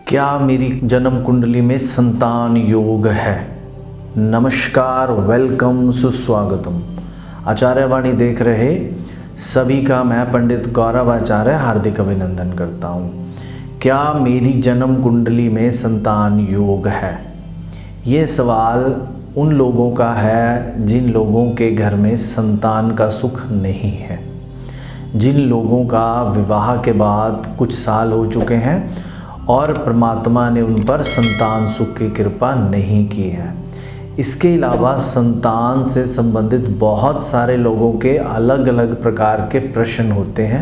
क्या मेरी जन्म कुंडली में संतान योग है? नमस्कार, वेलकम, सुस्वागतम। आचार्य वाणी देख रहे सभी का मैं पंडित गौरव आचार्य हार्दिक अभिनंदन करता हूँ। क्या मेरी जन्म कुंडली में संतान योग है? ये सवाल उन लोगों का है जिन लोगों के घर में संतान का सुख नहीं है, जिन लोगों का विवाह के बाद कुछ साल हो चुके हैं और परमात्मा ने उन पर संतान सुख की कृपा नहीं की है। इसके अलावा संतान से संबंधित बहुत सारे लोगों के अलग अलग प्रकार के प्रश्न होते हैं।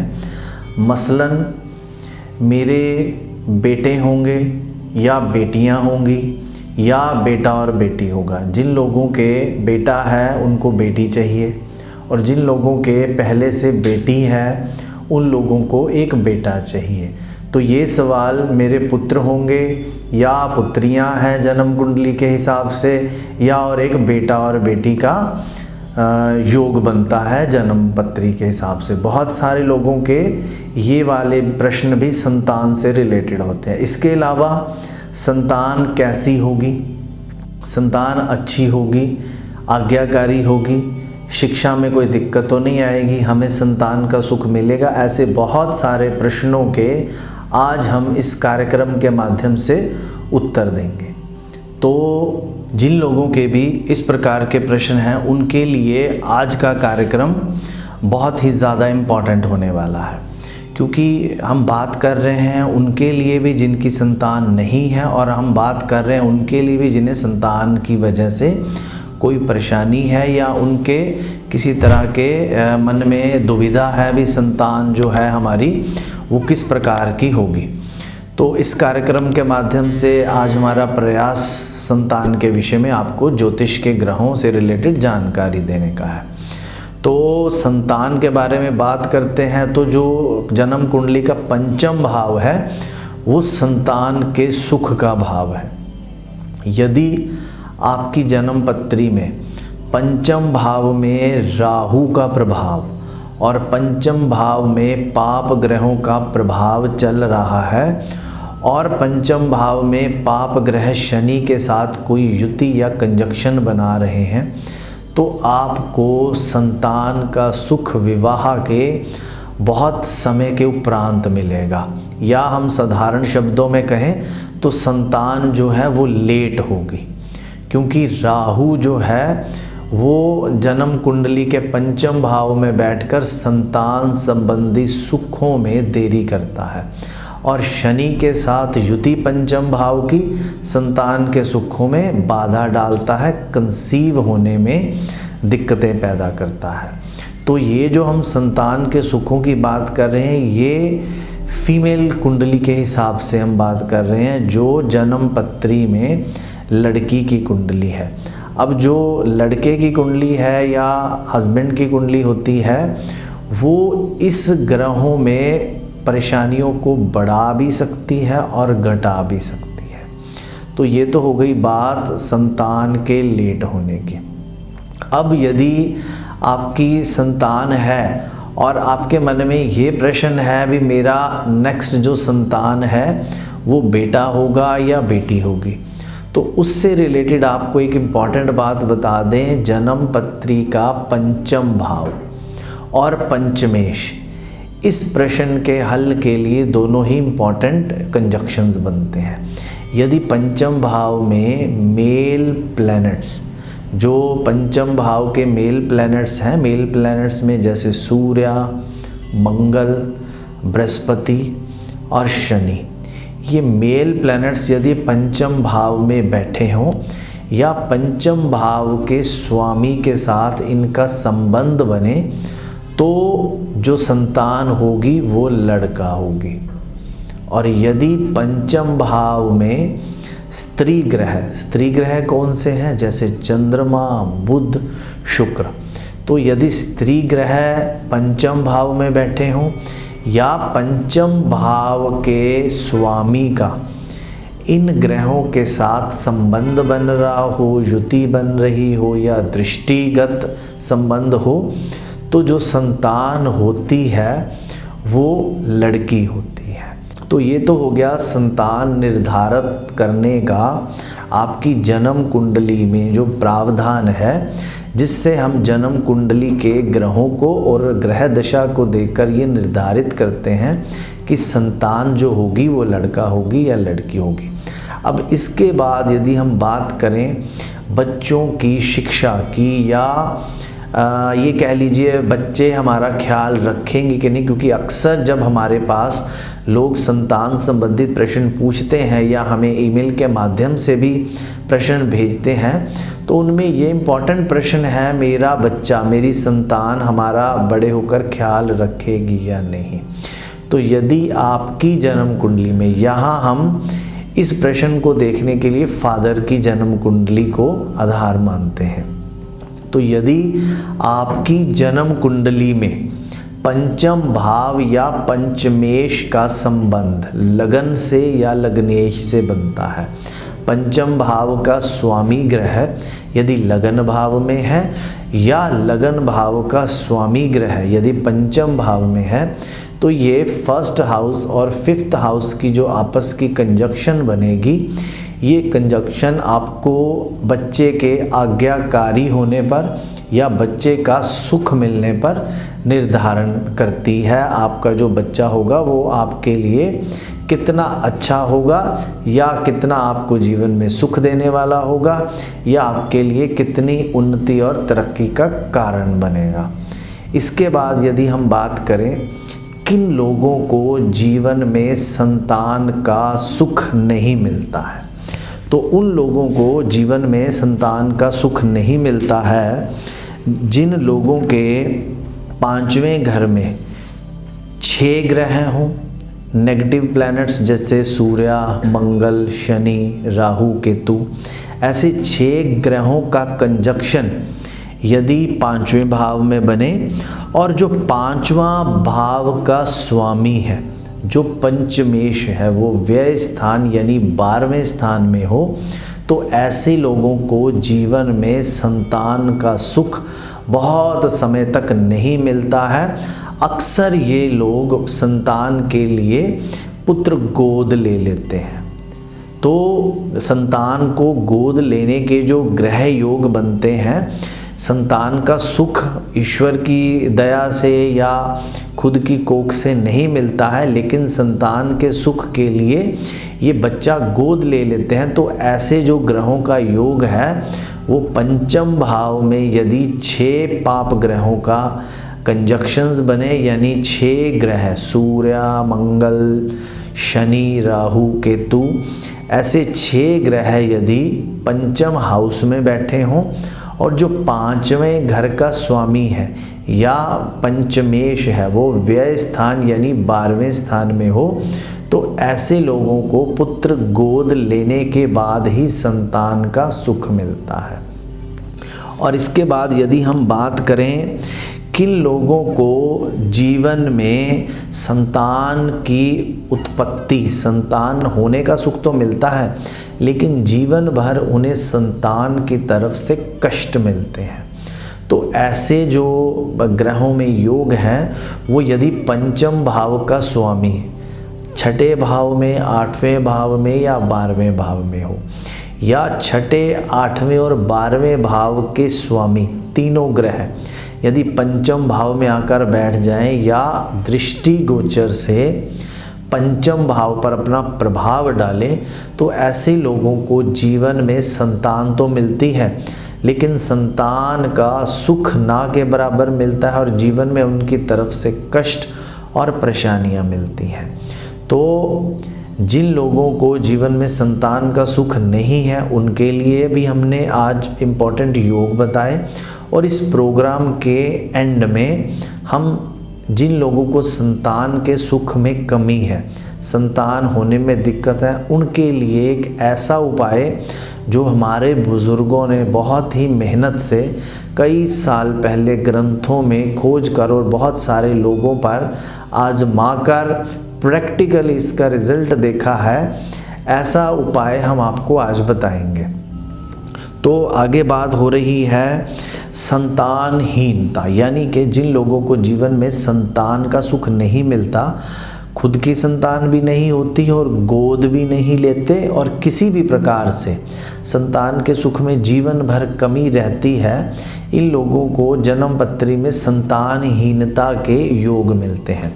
मसलन मेरे बेटे होंगे या बेटियां होंगी या बेटा और बेटी होगा। जिन लोगों के बेटा है उनको बेटी चाहिए और जिन लोगों के पहले से बेटी है उन लोगों को एक बेटा चाहिए। तो ये सवाल मेरे पुत्र होंगे या पुत्रियां हैं जन्म कुंडली के हिसाब से, या और एक बेटा और बेटी का योग बनता है जन्म पत्री के हिसाब से। बहुत सारे लोगों के ये वाले प्रश्न भी संतान से रिलेटेड होते हैं। इसके अलावा संतान कैसी होगी? संतान अच्छी होगी, आज्ञाकारी होगी, शिक्षा में कोई दिक्कत तो नहीं आएगी, हमें संतान का सुख मिलेगा? ऐसे बहुत सारे प्रश्नों के आज हम इस कार्यक्रम के माध्यम से उत्तर देंगे। तो जिन लोगों के भी इस प्रकार के प्रश्न हैं उनके लिए आज का कार्यक्रम बहुत ही ज़्यादा इम्पॉर्टेंट होने वाला है, क्योंकि हम बात कर रहे हैं उनके लिए भी जिनकी संतान नहीं है, और हम बात कर रहे हैं उनके लिए भी जिन्हें संतान की वजह से कोई परेशानी है या उनके किसी तरह के मन में दुविधा है भी संतान जो है हमारी वो किस प्रकार की होगी। तो इस कार्यक्रम के माध्यम से आज हमारा प्रयास संतान के विषय में आपको ज्योतिष के ग्रहों से रिलेटेड जानकारी देने का है। तो संतान के बारे में बात करते हैं तो जो जन्म कुंडली का पंचम भाव है वो संतान के सुख का भाव है। यदि आपकी जन्म पत्री में पंचम भाव में राहु का प्रभाव और पंचम भाव में पाप ग्रहों का प्रभाव चल रहा है और पंचम भाव में पाप ग्रह शनि के साथ कोई युति या कंजक्शन बना रहे हैं, तो आपको संतान का सुख विवाह के बहुत समय के उपरांत मिलेगा, या हम साधारण शब्दों में कहें तो संतान जो है वो लेट होगी, क्योंकि राहु जो है वो जन्म कुंडली के पंचम भाव में बैठकर संतान संबंधी सुखों में देरी करता है, और शनि के साथ युति पंचम भाव की संतान के सुखों में बाधा डालता है, कंसीव होने में दिक्कतें पैदा करता है। तो ये जो हम संतान के सुखों की बात कर रहे हैं ये फीमेल कुंडली के हिसाब से हम बात कर रहे हैं, जो जन्म पत्री में लड़की की कुंडली है। अब जो लड़के की कुंडली है या हस्बैंड की कुंडली होती है वो इस ग्रहों में परेशानियों को बढ़ा भी सकती है और घटा भी सकती है। तो ये तो हो गई बात संतान के लेट होने की। अब यदि आपकी संतान है और आपके मन में ये प्रश्न है भी मेरा नेक्स्ट जो संतान है वो बेटा होगा या बेटी होगी, तो उससे रिलेटेड आपको एक इम्पॉर्टेंट बात बता दें। जन्म पत्री का पंचम भाव और पंचमेश, इस प्रश्न के हल के लिए दोनों ही इम्पॉर्टेंट कंजक्शंस बनते हैं। यदि पंचम भाव में मेल प्लैनेट्स, जो पंचम भाव के मेल प्लैनेट्स हैं, मेल प्लैनेट्स में जैसे सूर्य, मंगल, बृहस्पति और शनि, ये मेल प्लैनेट्स यदि पंचम भाव में बैठे हों या पंचम भाव के स्वामी के साथ इनका संबंध बने, तो जो संतान होगी वो लड़का होगी। और यदि पंचम भाव में स्त्री ग्रह कौन से हैं? जैसे चंद्रमा, बुध, शुक्र, तो यदि स्त्री ग्रह पंचम भाव में बैठे हों या पंचम भाव के स्वामी का इन ग्रहों के साथ संबंध बन रहा हो, युति बन रही हो या दृष्टिगत संबंध हो, तो जो संतान होती है वो लड़की होती है। तो ये तो हो गया संतान निर्धारित करने का आपकी जन्म कुंडली में जो प्रावधान है, जिससे हम जन्म कुंडली के ग्रहों को और ग्रह दशा को देखकर ये निर्धारित करते हैं कि संतान जो होगी वो लड़का होगी या लड़की होगी। अब इसके बाद यदि हम बात करें बच्चों की शिक्षा की, या ये कह लीजिए बच्चे हमारा ख्याल रखेंगे कि नहीं, क्योंकि अक्सर जब हमारे पास लोग संतान संबंधित प्रश्न पूछते हैं या हमें ईमेल के माध्यम से भी प्रश्न भेजते हैं, तो उनमें ये इम्पॉर्टेंट प्रश्न है, मेरा बच्चा, मेरी संतान हमारा बड़े होकर ख्याल रखेगी या नहीं। तो यदि आपकी जन्म कुंडली में, यहाँ हम इस प्रश्न को देखने के लिए फादर की जन्म कुंडली को आधार मानते हैं, तो यदि आपकी जन्म कुंडली में पंचम भाव या पंचमेश का संबंध लगन से या लग्नेश से बनता है, पंचम भाव का स्वामी ग्रह यदि लगन भाव में है या लगन भाव का स्वामी ग्रह यदि पंचम भाव में है, तो ये फर्स्ट हाउस और फिफ्थ हाउस की जो आपस की कंजक्शन बनेगी, ये कंजक्शन आपको बच्चे के आज्ञाकारी होने पर या बच्चे का सुख मिलने पर निर्धारण करती है। आपका जो बच्चा होगा वो आपके लिए कितना अच्छा होगा, या कितना आपको जीवन में सुख देने वाला होगा, या आपके लिए कितनी उन्नति और तरक्की का कारण बनेगा। इसके बाद यदि हम बात करें किन लोगों को जीवन में संतान का सुख नहीं मिलता है, तो उन लोगों को जीवन में संतान का सुख नहीं मिलता है जिन लोगों के पांचवें घर में 6 ग्रह हों, नेगेटिव प्लैनेट्स जैसे सूर्य, मंगल, शनि, राहु, केतु, ऐसे 6 ग्रहों का कंजक्शन यदि पांचवें भाव में बने और जो पांचवा भाव का स्वामी है, जो पंचमेश है, वो व्यय स्थान यानी 12वें स्थान में हो, तो ऐसे लोगों को जीवन में संतान का सुख बहुत समय तक नहीं मिलता है। अक्सर ये लोग संतान के लिए पुत्र गोद ले लेते हैं। तो संतान को गोद लेने के जो ग्रह योग बनते हैं, संतान का सुख ईश्वर की दया से या खुद की कोख से नहीं मिलता है, लेकिन संतान के सुख के लिए ये बच्चा गोद ले लेते हैं। तो ऐसे जो ग्रहों का योग है वो पंचम भाव में यदि 6 पाप ग्रहों का कंजक्शंस बने, यानी 6 ग्रह सूर्य, मंगल, शनि, राहु, केतु, ऐसे 6 ग्रह यदि पंचम हाउस में बैठे हों और जो 5वें घर का स्वामी है या पंचमेश है वो व्यय स्थान यानी 12वें स्थान में हो, तो ऐसे लोगों को पुत्र गोद लेने के बाद ही संतान का सुख मिलता है। और इसके बाद यदि हम बात करें किन लोगों को जीवन में संतान की उत्पत्ति, संतान होने का सुख तो मिलता है, लेकिन जीवन भर उन्हें संतान की तरफ से कष्ट मिलते हैं, तो ऐसे जो ग्रहों में योग हैं वो यदि पंचम भाव का स्वामी 6ठे भाव में, 8वें भाव में या 12वें भाव में हो, या 6ठे, 8वें और 12वें भाव के स्वामी तीनों ग्रह यदि पंचम भाव में आकर बैठ जाएं या दृष्टि गोचर से पंचम भाव पर अपना प्रभाव डालें, तो ऐसे लोगों को जीवन में संतान तो मिलती है, लेकिन संतान का सुख ना के बराबर मिलता है और जीवन में उनकी तरफ से कष्ट और परेशानियां मिलती हैं। तो जिन लोगों को जीवन में संतान का सुख नहीं है उनके लिए भी हमने आज इम्पोर्टेंट योग बताए, और इस प्रोग्राम के एंड में हम जिन लोगों को संतान के सुख में कमी है, संतान होने में दिक्कत है, उनके लिए एक ऐसा उपाय जो हमारे बुज़ुर्गों ने बहुत ही मेहनत से कई साल पहले ग्रंथों में खोज कर और बहुत सारे लोगों पर आजमा कर प्रैक्टिकली इसका रिजल्ट देखा है, ऐसा उपाय हम आपको आज बताएंगे। तो आगे बात हो रही है संतानहीनता, यानी कि जिन लोगों को जीवन में संतान का सुख नहीं मिलता, खुद की संतान भी नहीं होती और गोद भी नहीं लेते और किसी भी प्रकार से संतान के सुख में जीवन भर कमी रहती है, इन लोगों को जन्म पत्री में संतानहीनता के योग मिलते हैं।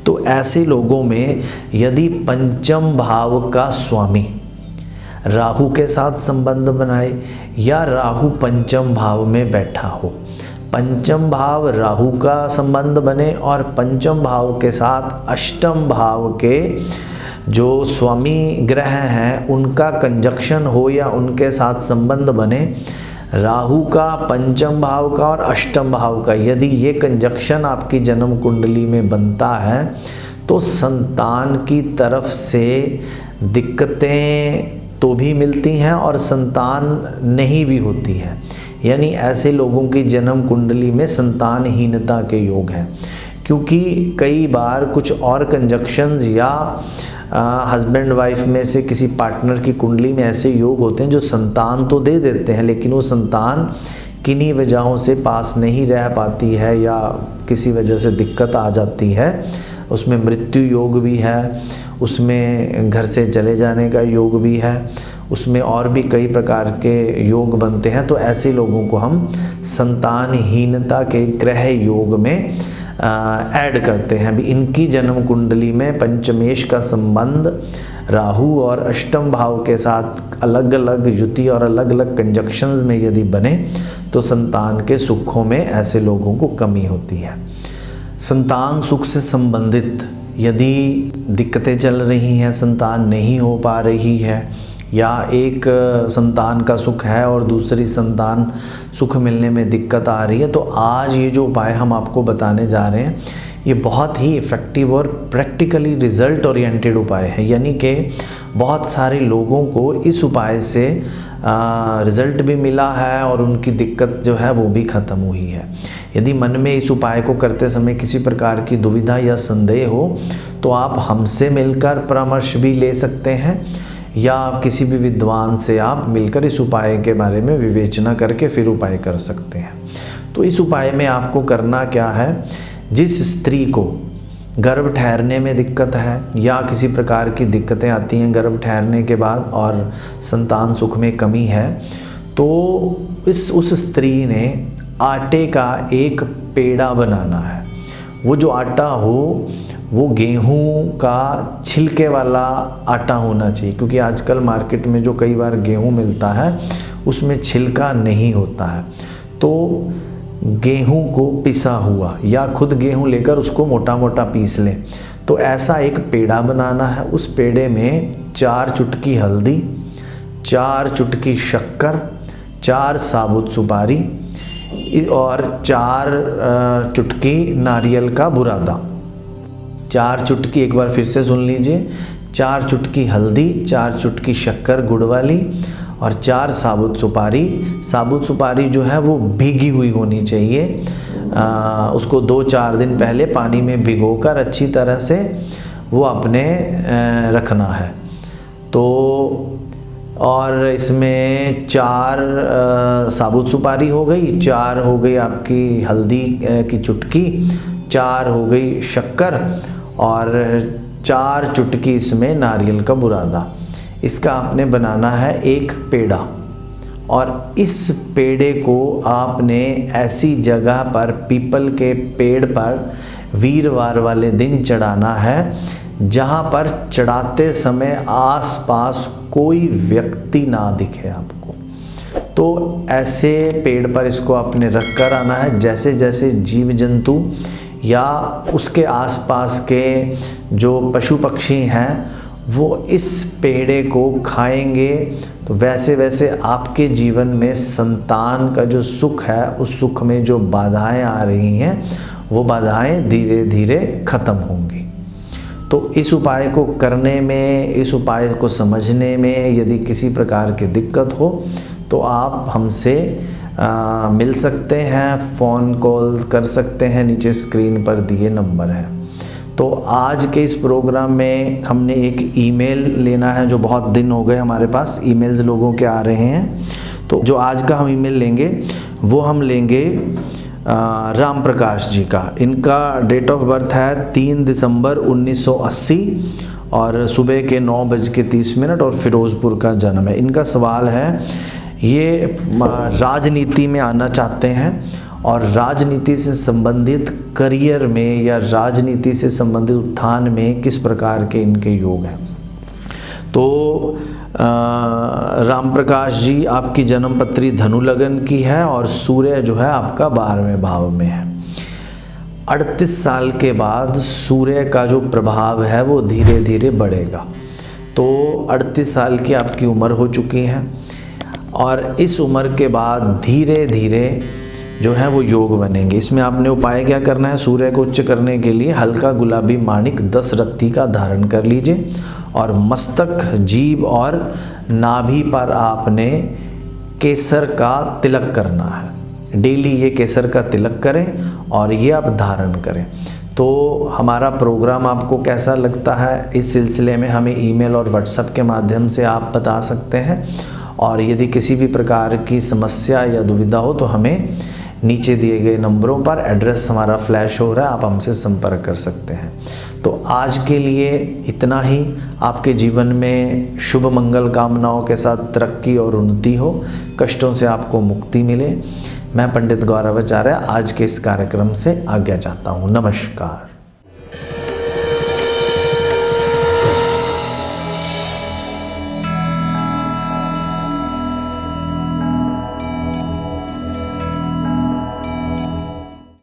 तो ऐसे लोगों में यदि पंचम भाव का स्वामी राहु के साथ संबंध बनाए या राहु पंचम भाव में बैठा हो, पंचम भाव राहु का संबंध बने और पंचम भाव के साथ अष्टम भाव के जो स्वामी ग्रह हैं उनका कंजक्शन हो या उनके साथ संबंध बने, राहु का पंचम भाव का और अष्टम भाव का यदि ये कंजक्शन आपकी जन्म कुंडली में बनता है तो संतान की तरफ से दिक्कतें तो भी मिलती हैं और संतान नहीं भी होती है। यानी ऐसे लोगों की जन्म कुंडली में संतानहीनता के योग हैं, क्योंकि कई बार कुछ और कंजक्शंस या हस्बैंड वाइफ में से किसी पार्टनर की कुंडली में ऐसे योग होते हैं जो संतान तो दे देते हैं लेकिन वो संतान किन्हीं वजहों से पास नहीं रह पाती है या किसी वजह से दिक्कत आ जाती है। उसमें मृत्यु योग भी है, उसमें घर से चले जाने का योग भी है, उसमें और भी कई प्रकार के योग बनते हैं। तो ऐसे लोगों को हम संतानहीनता के ग्रह योग में ऐड करते हैं। अभी इनकी जन्म कुंडली में पंचमेश का संबंध राहु और अष्टम भाव के साथ अलग अलग युति और अलग अलग कंजक्शंस में यदि बने तो संतान के सुखों में ऐसे लोगों को कमी होती है। संतान सुख से संबंधित यदि दिक्कतें चल रही हैं, संतान नहीं हो पा रही है या एक संतान का सुख है और दूसरी संतान सुख मिलने में दिक्कत आ रही है, तो आज ये जो उपाय हम आपको बताने जा रहे हैं ये बहुत ही इफ़ेक्टिव और प्रैक्टिकली रिज़ल्ट ओरिएंटेड उपाय है। यानी कि बहुत सारे लोगों को इस उपाय से रिज़ल्ट भी मिला है और उनकी दिक्कत जो है वो भी ख़त्म हुई है। यदि मन में इस उपाय को करते समय किसी प्रकार की दुविधा या संदेह हो तो आप हमसे मिलकर परामर्श भी ले सकते हैं या किसी भी विद्वान से आप मिलकर इस उपाय के बारे में विवेचना करके फिर उपाय कर सकते हैं। तो इस उपाय में आपको करना क्या है, जिस स्त्री को गर्भ ठहरने में दिक्कत है या किसी प्रकार की दिक्कतें आती हैं गर्भ ठहरने के बाद और संतान सुख में कमी है, तो उस स्त्री ने आटे का एक पेड़ा बनाना है। वो जो आटा हो वो गेहूं का छिलके वाला आटा होना चाहिए, क्योंकि आजकल मार्केट में जो कई बार गेहूं मिलता है उसमें छिलका नहीं होता है। तो गेहूं को पिसा हुआ या खुद गेहूं लेकर उसको मोटा मोटा पीस लें। तो ऐसा एक पेड़ा बनाना है। उस पेड़े में 4 चुटकी हल्दी, 4 चुटकी शक्कर, 4 साबुत सुपारी और 4 चुटकी नारियल का बुरादा। 4 चुटकी, एक बार फिर से सुन लीजिए, 4 चुटकी हल्दी, 4 चुटकी शक्कर गुड़ वाली और 4 साबुत सुपारी। साबुत सुपारी जो है वो भीगी हुई होनी चाहिए। उसको 2-4 दिन पहले पानी में भिगोकर अच्छी तरह से वो अपने रखना है। तो और इसमें 4 साबुत सुपारी हो गई, 4 हो गई आपकी हल्दी की चुटकी, 4 हो गई शक्कर और 4 चुटकी इसमें नारियल का बुरादा। इसका आपने बनाना है एक पेड़ा और इस पेड़े को आपने ऐसी जगह पर पीपल के पेड़ पर वीरवार वाले दिन चढ़ाना है जहाँ पर चढ़ाते समय आसपास कोई व्यक्ति ना दिखे आपको। तो ऐसे पेड़ पर इसको आपने रख कर आना है। जैसे जैसे जीव जंतु या उसके आसपास के जो पशु पक्षी हैं वो इस पेड़े को खाएंगे, तो वैसे वैसे आपके जीवन में संतान का जो सुख है उस सुख में जो बाधाएं आ रही हैं वो बाधाएं धीरे धीरे ख़त्म होंगी। तो इस उपाय को करने में, इस उपाय को समझने में यदि किसी प्रकार की दिक्कत हो तो आप हमसे मिल सकते हैं, फ़ोन कॉल कर सकते हैं, नीचे स्क्रीन पर दिए नंबर है। तो आज के इस प्रोग्राम में हमने एक ईमेल लेना है, जो बहुत दिन हो गए हमारे पास ईमेल्स लोगों के आ रहे हैं। तो जो आज का हम ईमेल लेंगे वो हम लेंगे राम प्रकाश जी का। इनका डेट ऑफ बर्थ है 3 दिसंबर 1980 और सुबह के 9:30 और फिरोज़पुर का जन्म है। इनका सवाल है, ये राजनीति में आना चाहते हैं और राजनीति से संबंधित करियर में या राजनीति से संबंधित उत्थान में किस प्रकार के इनके योग हैं। तो राम प्रकाश जी, आपकी जन्म पत्री धनु लगन की है और सूर्य जो है आपका 12वें भाव में है। 38 साल के बाद सूर्य का जो प्रभाव है वो धीरे धीरे बढ़ेगा। तो 38 साल की आपकी उम्र हो चुकी है और इस उम्र के बाद धीरे धीरे जो है वो योग बनेंगे। इसमें आपने उपाय क्या करना है, सूर्य को उच्च करने के लिए हल्का गुलाबी माणिक 10 रत्ती का धारण कर लीजिए और मस्तक, जीभ और नाभि पर आपने केसर का तिलक करना है। डेली ये केसर का तिलक करें और ये आप धारण करें। तो हमारा प्रोग्राम आपको कैसा लगता है, इस सिलसिले में हमें ईमेल और व्हाट्सएप के माध्यम से आप बता सकते हैं। और यदि किसी भी प्रकार की समस्या या दुविधा हो तो हमें नीचे दिए गए नंबरों पर एड्रेस हमारा फ्लैश हो रहा है, आप हमसे संपर्क कर सकते हैं। तो आज के लिए इतना ही। आपके जीवन में शुभ मंगल कामनाओं के साथ तरक्की और उन्नति हो, कष्टों से आपको मुक्ति मिले। मैं पंडित गौरव आचार्य आज के इस कार्यक्रम से आज्ञा चाहता हूँ। नमस्कार।